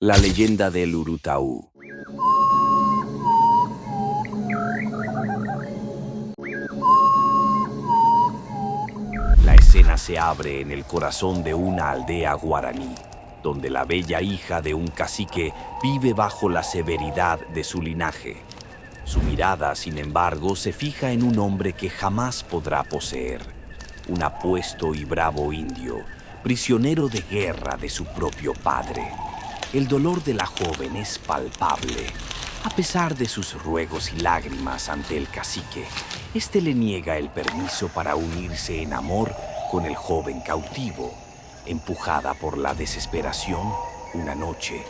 La leyenda del Urutaú. La escena se abre en el corazón de una aldea guaraní, donde la bella hija de un cacique vive bajo la severidad de su linaje. Su mirada, sin embargo, se fija en un hombre que jamás podrá poseer, un apuesto y bravo indio, prisionero de guerra de su propio padre. El dolor de la joven es palpable. A pesar de sus ruegos y lágrimas ante el cacique, este le niega el permiso para unirse en amor con el joven cautivo. Empujada por la desesperación, una noche,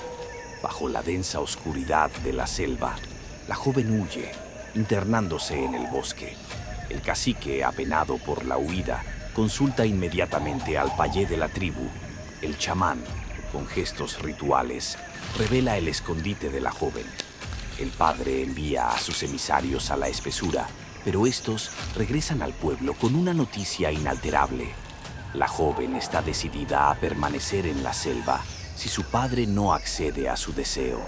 bajo la densa oscuridad de la selva, la joven huye, internándose en el bosque. El cacique, apenado por la huida, consulta inmediatamente al payé de la tribu, el chamán. Con gestos rituales, revela el escondite de la joven. El padre envía a sus emisarios a la espesura, pero estos regresan al pueblo con una noticia inalterable. La joven está decidida a permanecer en la selva si su padre no accede a su deseo.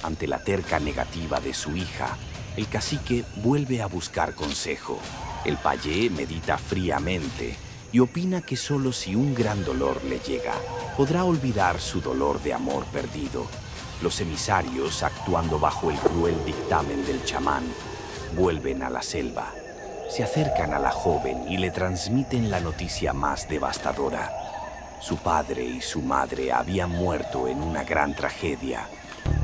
Ante la terca negativa de su hija, el cacique vuelve a buscar consejo. El payé medita fríamente y opina que solo si un gran dolor le llega, podrá olvidar su dolor de amor perdido. Los emisarios, actuando bajo el cruel dictamen del chamán, vuelven a la selva. Se acercan a la joven y le transmiten la noticia más devastadora. Su padre y su madre habían muerto en una gran tragedia.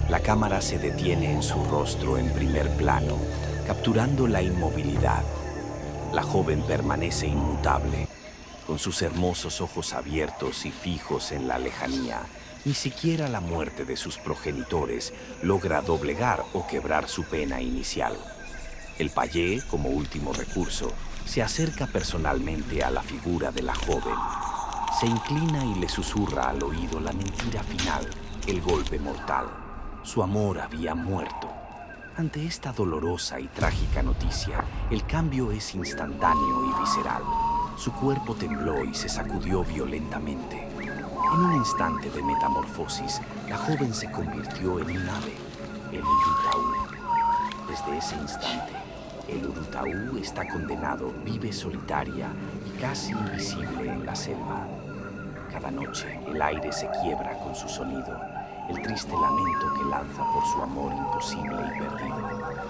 La cámara se detiene en su rostro en primer plano, capturando la inmovilidad. La joven permanece inmutable. Con sus hermosos ojos abiertos y fijos en la lejanía, ni siquiera la muerte de sus progenitores logra doblegar o quebrar su pena inicial. El payé, como último recurso, se acerca personalmente a la figura de la joven. Se inclina y le susurra al oído la mentira final, el golpe mortal. Su amor había muerto. Ante esta dolorosa y trágica noticia, el cambio es instantáneo y visceral. Su cuerpo tembló y se sacudió violentamente. En un instante de metamorfosis, la joven se convirtió en un ave, el Urutaú. Desde ese instante, el Urutaú está condenado, vive solitaria y casi invisible en la selva. Cada noche, el aire se quiebra con su sonido, el triste lamento que lanza por su amor imposible y perdido.